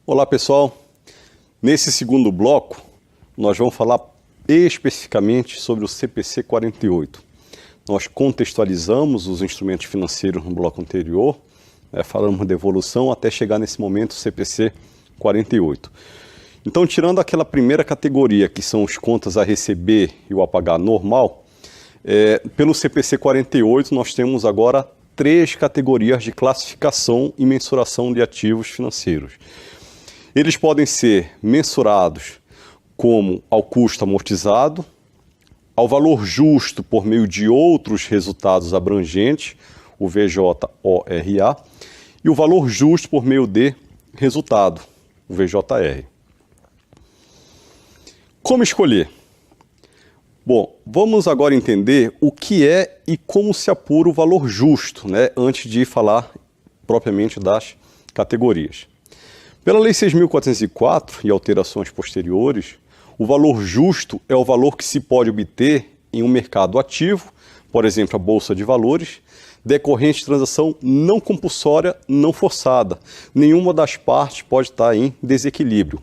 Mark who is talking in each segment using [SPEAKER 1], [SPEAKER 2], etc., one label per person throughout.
[SPEAKER 1] Olá pessoal, nesse segundo bloco nós vamos falar especificamente sobre o CPC 48. Nós contextualizamos os instrumentos financeiros no bloco anterior, falamos de evolução até chegar nesse momento o CPC 48. Então, tirando aquela primeira categoria que são os contas a receber e o a pagar normal, pelo CPC 48 nós temos agora 3 categorias de classificação e mensuração de ativos financeiros. Eles podem ser mensurados como ao custo amortizado, ao valor justo por meio de outros resultados abrangentes, o VJORA, e o valor justo por meio de resultado, o VJR. Como escolher? Bom, vamos agora entender o que é e como se apura o valor justo, antes de falar propriamente das categorias. Pela Lei 6.404 e alterações posteriores, o valor justo é o valor que se pode obter em um mercado ativo, por exemplo, a Bolsa de Valores, decorrente de transação não compulsória, não forçada. Nenhuma das partes pode estar em desequilíbrio.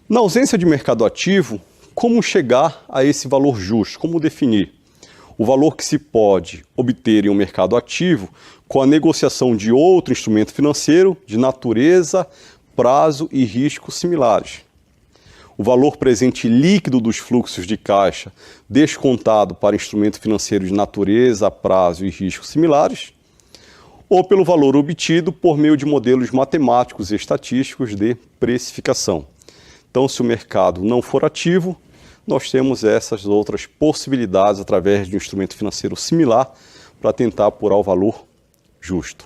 [SPEAKER 1] Na ausência de mercado ativo, como chegar a esse valor justo? Como definir? O valor que se pode obter em um mercado ativo com a negociação de outro instrumento financeiro de natureza, prazo e risco similares. O valor presente líquido dos fluxos de caixa descontado para instrumento financeiro de natureza, prazo e risco similares, ou pelo valor obtido por meio de modelos matemáticos e estatísticos de precificação. Então, se o mercado não for ativo, nós temos essas outras possibilidades através de um instrumento financeiro similar para tentar apurar o valor justo.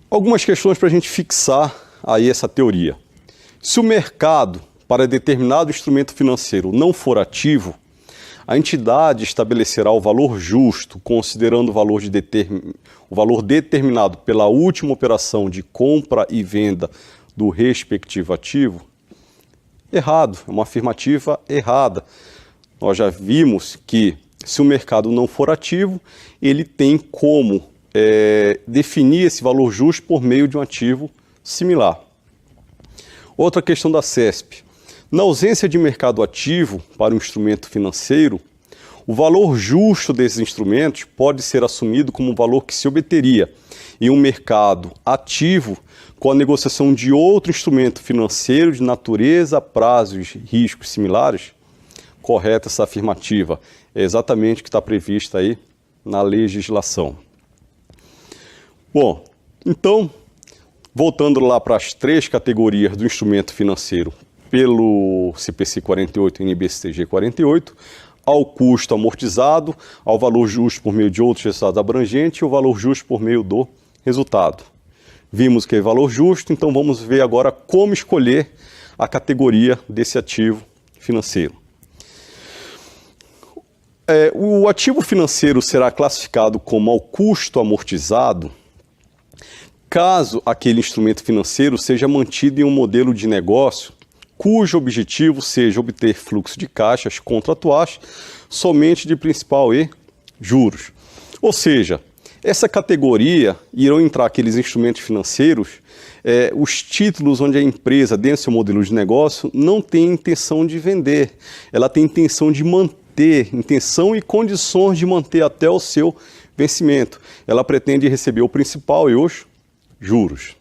[SPEAKER 1] Algumas questões para a gente fixar aí essa teoria. Se o mercado para determinado instrumento financeiro não for ativo, a entidade estabelecerá o valor justo, considerando o valor determinado pela última operação de compra e venda do respectivo ativo? Errado, é uma afirmativa errada. Nós já vimos que se o mercado não for ativo, ele tem como definir esse valor justo por meio de um ativo similar. Outra questão da CESP. Na ausência de mercado ativo para um instrumento financeiro, o valor justo desses instrumentos pode ser assumido como o valor que se obteria em um mercado ativo com a negociação de outro instrumento financeiro de natureza, prazos e riscos similares? Correta essa afirmativa. É exatamente o que está previsto aí na legislação. Bom, então, voltando lá para as 3 categorias do instrumento financeiro pelo CPC 48 e NBSTG 48, ao custo amortizado, ao valor justo por meio de outros resultados abrangentes e o valor justo por meio do resultado. Vimos que é valor justo, então vamos ver agora como escolher a categoria desse ativo financeiro. O ativo financeiro será classificado como ao custo amortizado caso aquele instrumento financeiro seja mantido em um modelo de negócio cujo objetivo seja obter fluxo de caixas contratuais somente de principal e juros. Ou seja, essa categoria irão entrar aqueles instrumentos financeiros, os títulos onde a empresa, dentro do seu modelo de negócio, não tem intenção de vender. Ela tem intenção de manter, intenção e condições de manter até o seu vencimento. Ela pretende receber o principal e os juros.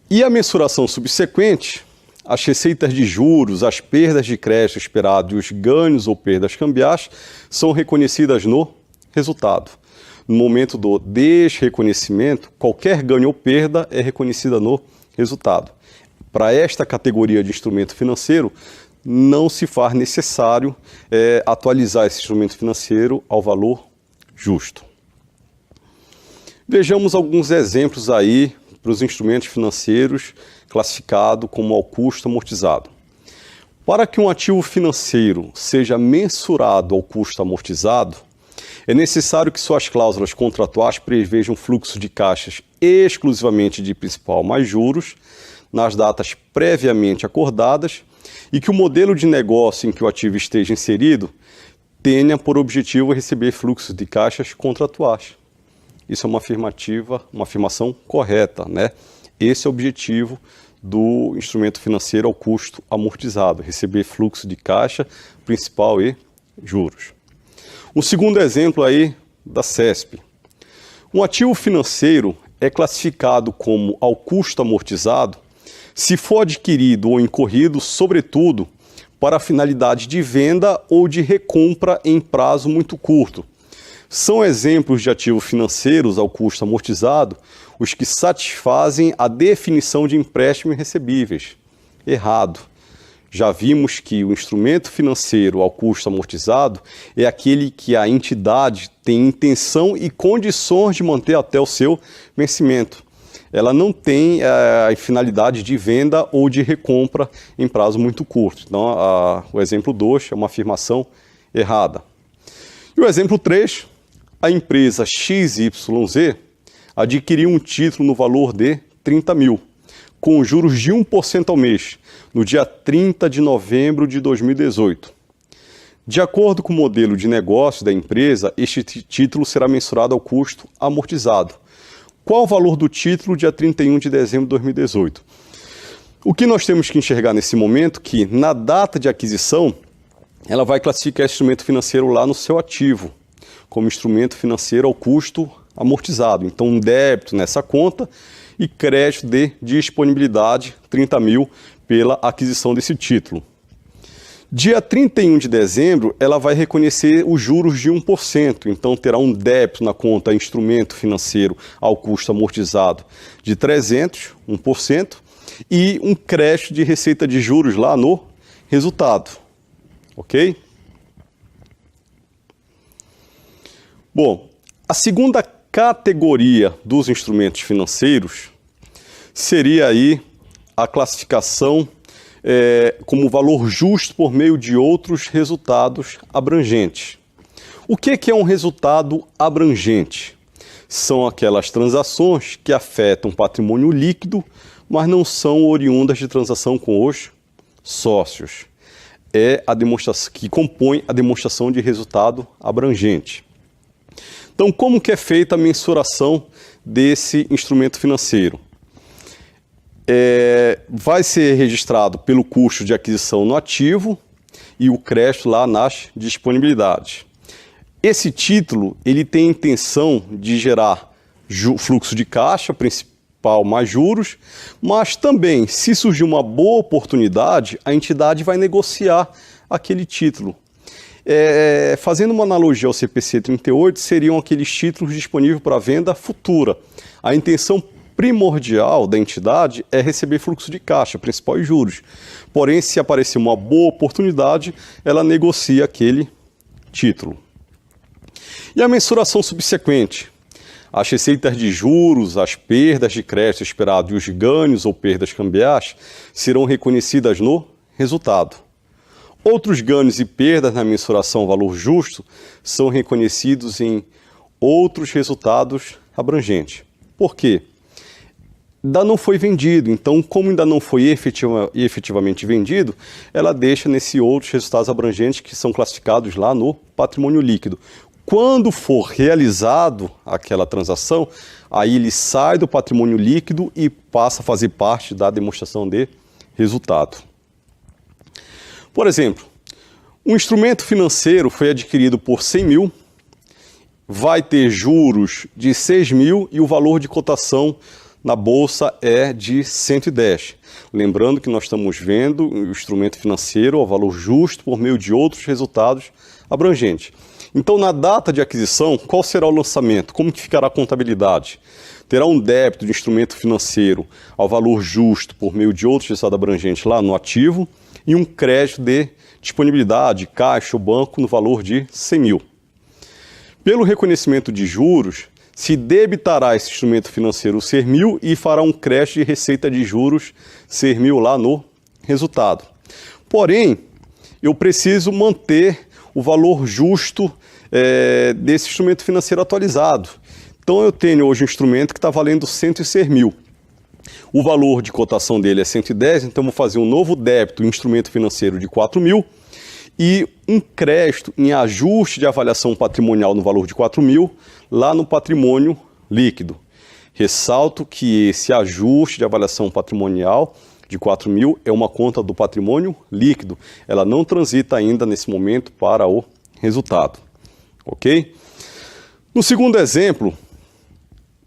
[SPEAKER 1] E a mensuração subsequente, as receitas de juros, as perdas de crédito esperado e os ganhos ou perdas cambiais são reconhecidas no resultado. No momento do desreconhecimento, qualquer ganho ou perda é reconhecida no resultado. Para esta categoria de instrumento financeiro, não se faz necessário atualizar esse instrumento financeiro ao valor justo. Vejamos alguns exemplos aí para os instrumentos financeiros classificados como ao custo amortizado. Para que um ativo financeiro seja mensurado ao custo amortizado, é necessário que suas cláusulas contratuais prevejam fluxo de caixas exclusivamente de principal mais juros, nas datas previamente acordadas, e que o modelo de negócio em que o ativo esteja inserido tenha por objetivo receber fluxos de caixas contratuais. isso é uma afirmação correta, né? Esse é o objetivo do instrumento financeiro ao custo amortizado, receber fluxo de caixa, principal e juros. Um segundo exemplo aí da CESP. Um ativo financeiro é classificado como ao custo amortizado se for adquirido ou incorrido, sobretudo, para a finalidade de venda ou de recompra em prazo muito curto. São exemplos de ativos financeiros ao custo amortizado os que satisfazem a definição de empréstimo recebíveis. Errado. Já vimos que o instrumento financeiro ao custo amortizado é aquele que a entidade tem intenção e condições de manter até o seu vencimento. Ela não tem a finalidade de venda ou de recompra em prazo muito curto. Então, o exemplo 2 é uma afirmação errada. E o exemplo 3, a empresa XYZ adquiriu um título no valor de 30 mil, com juros de 1% ao mês, no dia 30 de novembro de 2018. De acordo com o modelo de negócio da empresa, este título será mensurado ao custo amortizado. Qual o valor do título dia 31 de dezembro de 2018? O que nós temos que enxergar nesse momento é que, na data de aquisição, ela vai classificar esse instrumento financeiro lá no seu ativo, como instrumento financeiro ao custo amortizado. Então, um débito nessa conta e crédito de disponibilidade, 30 mil, pela aquisição desse título. Dia 31 de dezembro, ela vai reconhecer os juros de 1%, então terá um débito na conta instrumento financeiro ao custo amortizado de 300, 1%, e um crédito de receita de juros lá no resultado. Ok? Bom, a segunda categoria dos instrumentos financeiros seria aí a classificação como valor justo por meio de outros resultados abrangentes. O que é um resultado abrangente? São aquelas transações que afetam patrimônio líquido, mas não são oriundas de transação com os sócios. É a demonstração que compõe a demonstração de resultado abrangente. Então, como que é feita a mensuração desse instrumento financeiro? Vai ser registrado pelo custo de aquisição no ativo e o crédito lá nas disponibilidades. Esse título ele tem a intenção de gerar fluxo de caixa, principal mais juros, mas também, se surgir uma boa oportunidade, a entidade vai negociar aquele título. Fazendo uma analogia ao CPC 38, seriam aqueles títulos disponíveis para venda futura. A intenção primordial da entidade é receber fluxo de caixa, principal e juros. Porém, se aparecer uma boa oportunidade, ela negocia aquele título. E a mensuração subsequente? As receitas de juros, as perdas de crédito esperado e os ganhos ou perdas cambiais serão reconhecidas no resultado. Outros ganhos e perdas na mensuração valor justo são reconhecidos em outros resultados abrangentes. Por quê? Ainda não foi vendido, então como ainda não foi efetivamente vendido, ela deixa nesses outros resultados abrangentes que são classificados lá no patrimônio líquido. Quando for realizado aquela transação, aí ele sai do patrimônio líquido e passa a fazer parte da demonstração de resultado. Por exemplo, um instrumento financeiro foi adquirido por 100 mil, vai ter juros de 6 mil e o valor de cotação na bolsa é de 110. Lembrando que nós estamos vendo o instrumento financeiro ao valor justo por meio de outros resultados abrangentes. Então, na data de aquisição, qual será o lançamento? Como que ficará a contabilidade? Terá um débito de instrumento financeiro ao valor justo por meio de outros resultados abrangentes lá no ativo e um crédito de disponibilidade, caixa ou banco no valor de 100 mil. Pelo reconhecimento de juros, se debitará esse instrumento financeiro 100 mil e fará um crédito de receita de juros 100 mil lá no resultado. Porém, eu preciso manter o valor justo desse instrumento financeiro atualizado. Então eu tenho hoje um instrumento que está valendo 106 mil. O valor de cotação dele é 110, então eu vou fazer um novo débito em instrumento financeiro de 4 mil e um crédito em ajuste de avaliação patrimonial no valor de 4 mil lá no patrimônio líquido. Ressalto que esse ajuste de avaliação patrimonial de 4 mil é uma conta do patrimônio líquido. Ela não transita ainda nesse momento para o resultado. Ok? No segundo exemplo,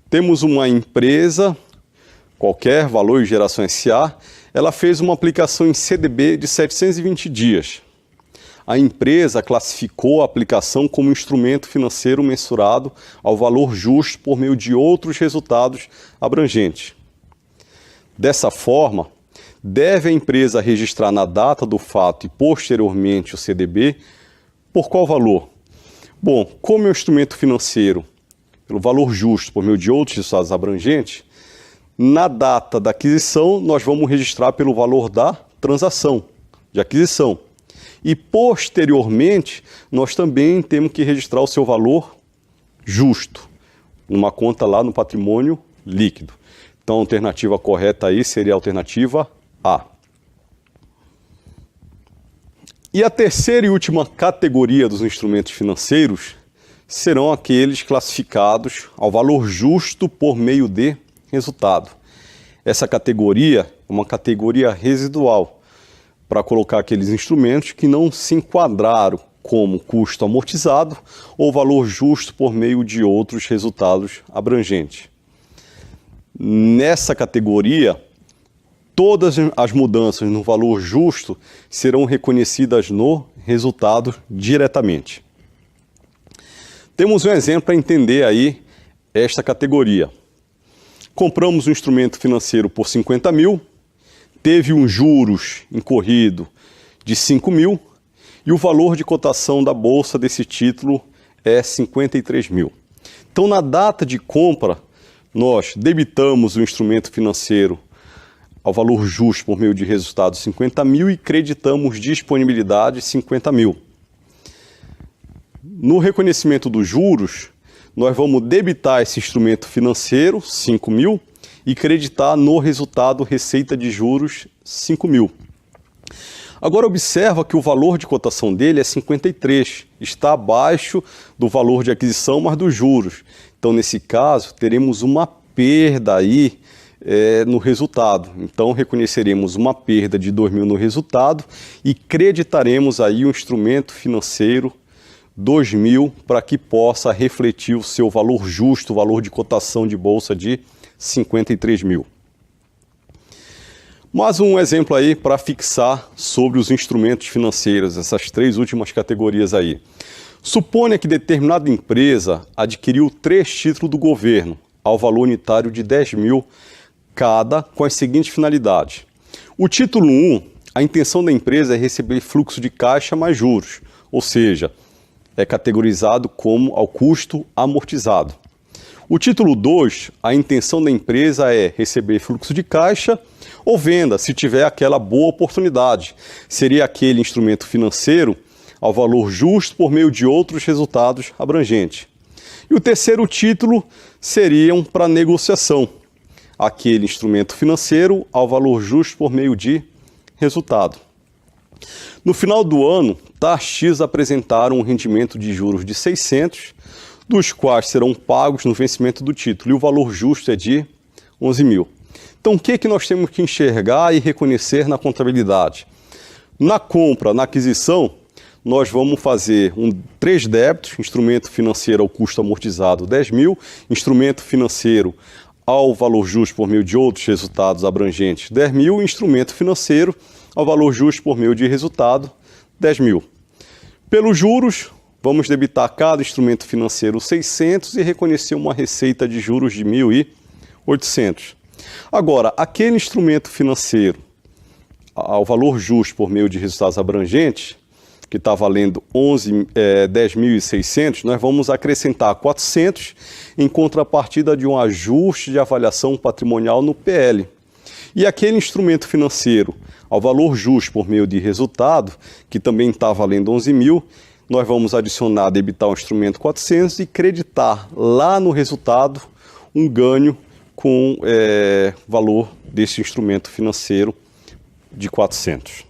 [SPEAKER 1] temos uma empresa, qualquer, Valor e Geração S.A., ela fez uma aplicação em CDB de 720 dias. A empresa classificou a aplicação como instrumento financeiro mensurado ao valor justo por meio de outros resultados abrangentes. Dessa forma, deve a empresa registrar na data do fato e posteriormente o CDB por qual valor? Bom, como é um instrumento financeiro pelo valor justo por meio de outros resultados abrangentes, na data da aquisição nós vamos registrar pelo valor da transação de aquisição. E posteriormente nós também temos que registrar o seu valor justo, numa conta lá no patrimônio líquido. Então a alternativa correta aí seria a alternativa A. E a terceira e última categoria dos instrumentos financeiros serão aqueles classificados ao valor justo por meio de resultado. Essa categoria é uma categoria residual, para colocar aqueles instrumentos que não se enquadraram como custo amortizado ou valor justo por meio de outros resultados abrangentes. Nessa categoria, todas as mudanças no valor justo serão reconhecidas no resultado diretamente. Temos um exemplo para entender aí esta categoria. Compramos um instrumento financeiro por 50 mil, teve um juros incorrido de 5 mil e o valor de cotação da bolsa desse título é 53 mil. Então, na data de compra, nós debitamos o instrumento financeiro ao valor justo por meio de resultado 50 mil e creditamos disponibilidade 50 mil. No reconhecimento dos juros, nós vamos debitar esse instrumento financeiro, 5 mil, e creditar no resultado receita de juros 5 mil. Agora observa que o valor de cotação dele é 53, está abaixo do valor de aquisição, mas dos juros. Então, nesse caso, teremos uma perda aí no resultado. Então, reconheceremos uma perda de 2 mil no resultado e creditaremos aí o instrumento financeiro 2 mil para que possa refletir o seu valor justo, o valor de cotação de bolsa de 53 mil. Mais um exemplo aí para fixar sobre os instrumentos financeiros, essas três últimas categorias aí. Suponha que determinada empresa adquiriu 3 títulos do governo ao valor unitário de 10 mil cada com as seguintes finalidades. O título 1, a intenção da empresa é receber fluxo de caixa mais juros, ou seja, é categorizado como ao custo amortizado. O título 2, a intenção da empresa é receber fluxo de caixa ou venda, se tiver aquela boa oportunidade. Seria aquele instrumento financeiro ao valor justo por meio de outros resultados abrangentes. E o terceiro título seriam para negociação, aquele instrumento financeiro ao valor justo por meio de resultado. No final do ano, TARX apresentaram um rendimento de juros de 600, dos quais serão pagos no vencimento do título, e o valor justo é de 11 mil. Então, o que nós temos que enxergar e reconhecer na contabilidade? Na compra, na aquisição, nós vamos fazer 3 débitos, instrumento financeiro ao custo amortizado 10 mil, instrumento financeiro ao valor justo por meio de outros resultados abrangentes 10 mil, instrumento financeiro ao valor justo por meio de resultado 10 mil. Pelos juros, vamos debitar cada instrumento financeiro 600 e reconhecer uma receita de juros de 1.800. Agora, aquele instrumento financeiro ao valor justo por meio de resultados abrangentes, que está valendo 10.600, nós vamos acrescentar 400 em contrapartida de um ajuste de avaliação patrimonial no PL. E aquele instrumento financeiro ao valor justo por meio de resultado, que também está valendo 11 mil, nós vamos adicionar, debitar o instrumento 400 e creditar lá no resultado um ganho com valor desse instrumento financeiro de 400.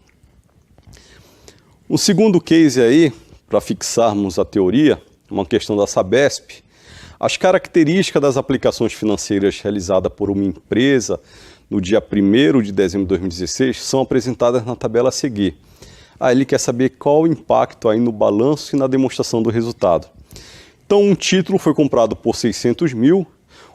[SPEAKER 1] Um segundo case aí, para fixarmos a teoria, uma questão da Sabesp, As características das aplicações financeiras realizadas por uma empresa no dia 1º de dezembro de 2016 são apresentadas na tabela a seguir. Ele quer saber qual o impacto aí no balanço e na demonstração do resultado. Então, um título foi comprado por 600 mil,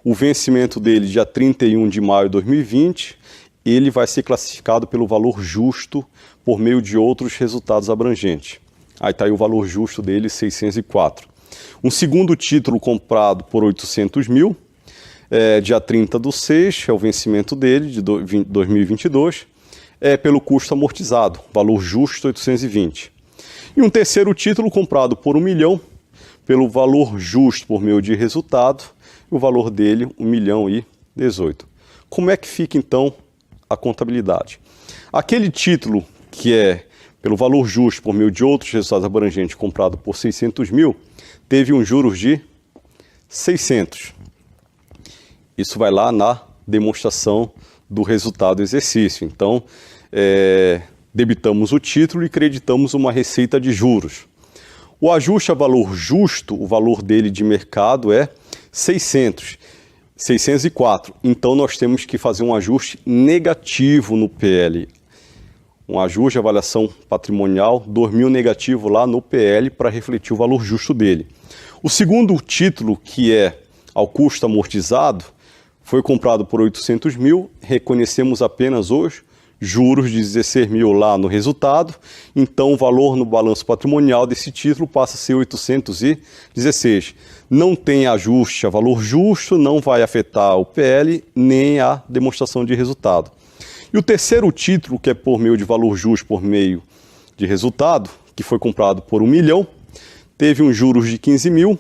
[SPEAKER 1] o vencimento dele dia 31 de maio de 2020, ele vai ser classificado pelo valor justo por meio de outros resultados abrangentes. Aí está aí o valor justo dele, 604. Um segundo título comprado por 800 mil, dia 30/6, é o vencimento dele, de 2022, pelo custo amortizado, valor justo 820. E um terceiro título comprado por 1 milhão, pelo valor justo por meio de resultado, o valor dele 1.018. Como é que fica então a contabilidade? Aquele título que é pelo valor justo por meio de outros resultados abrangentes comprado por 600 mil, teve um juros de 600. Isso vai lá na demonstração do resultado do exercício. Então, debitamos o título e creditamos uma receita de juros. O ajuste a valor justo, o valor dele de mercado é 604. Então, nós temos que fazer um ajuste negativo no PL. Um ajuste de avaliação patrimonial, 2.000 negativo lá no PL para refletir o valor justo dele. O segundo título, que é ao custo amortizado, foi comprado por 800 mil, reconhecemos apenas os juros de 16 mil lá no resultado, então o valor no balanço patrimonial desse título passa a ser 816. Não tem ajuste a valor justo, não vai afetar o PL nem a demonstração de resultado. E o terceiro título, que é por meio de valor justo por meio de resultado, que foi comprado por 1 milhão, teve um juros de 15 mil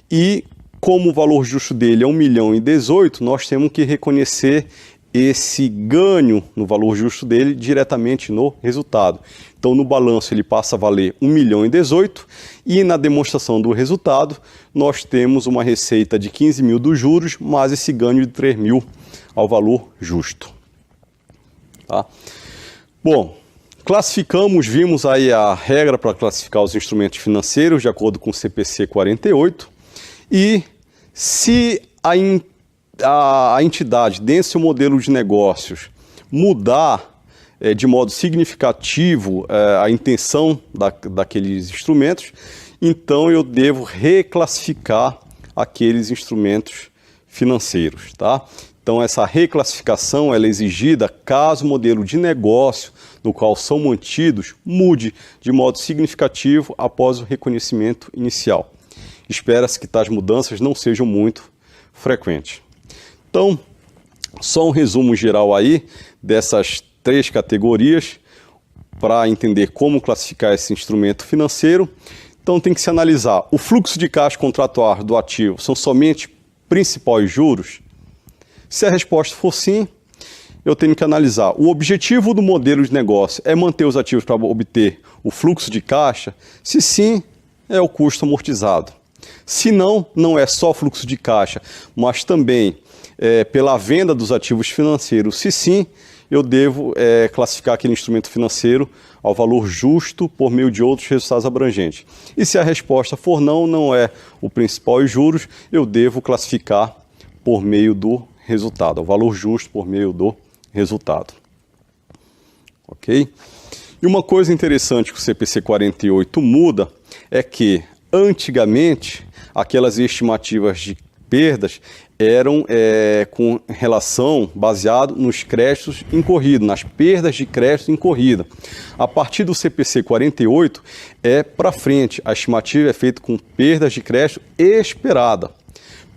[SPEAKER 1] e como o valor justo dele é 1.018, nós temos que reconhecer esse ganho no valor justo dele diretamente no resultado. Então, no balanço ele passa a valer 1.018 e na demonstração do resultado nós temos uma receita de 15 mil dos juros, mais esse ganho de 3 mil ao valor justo. Tá? Bom, classificamos, vimos aí a regra para classificar os instrumentos financeiros de acordo com o CPC 48 e se a entidade dentro do seu modelo de negócios mudar de modo significativo a intenção daqueles instrumentos, então eu devo reclassificar aqueles instrumentos financeiros, tá? Então essa reclassificação ela é exigida caso o modelo de negócio no qual são mantidos mude de modo significativo após o reconhecimento inicial. Espera-se que tais mudanças não sejam muito frequentes. Então, só um resumo geral aí dessas 3 categorias para entender como classificar esse instrumento financeiro. Então tem que se analisar o fluxo de caixa contratual do ativo são somente principal e juros? Se a resposta for sim, eu tenho que analisar o objetivo do modelo de negócio é manter os ativos para obter o fluxo de caixa? Se sim, é o custo amortizado. Se não, não é só fluxo de caixa, mas também pela venda dos ativos financeiros. Se sim, eu devo classificar aquele instrumento financeiro ao valor justo por meio de outros resultados abrangentes. E se a resposta for não, não é o principal e juros, eu devo classificar por meio do resultado, o valor justo por meio do resultado. Ok? E uma coisa interessante que o CPC 48 muda é que, antigamente, aquelas estimativas de perdas eram com relação baseado nos créditos incorridos, nas perdas de crédito incorrida. A partir do CPC 48 para frente, a estimativa é feita com perdas de crédito esperada.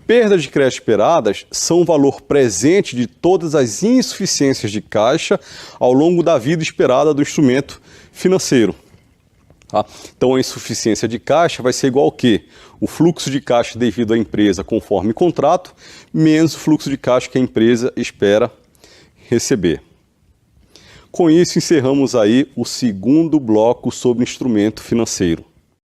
[SPEAKER 1] Perdas de crédito esperadas são o valor presente de todas as insuficiências de caixa ao longo da vida esperada do instrumento financeiro. Tá? Então, a insuficiência de caixa vai ser igual ao quê? O fluxo de caixa devido à empresa conforme contrato, menos o fluxo de caixa que a empresa espera receber. Com isso, encerramos aí o segundo bloco sobre instrumento financeiro.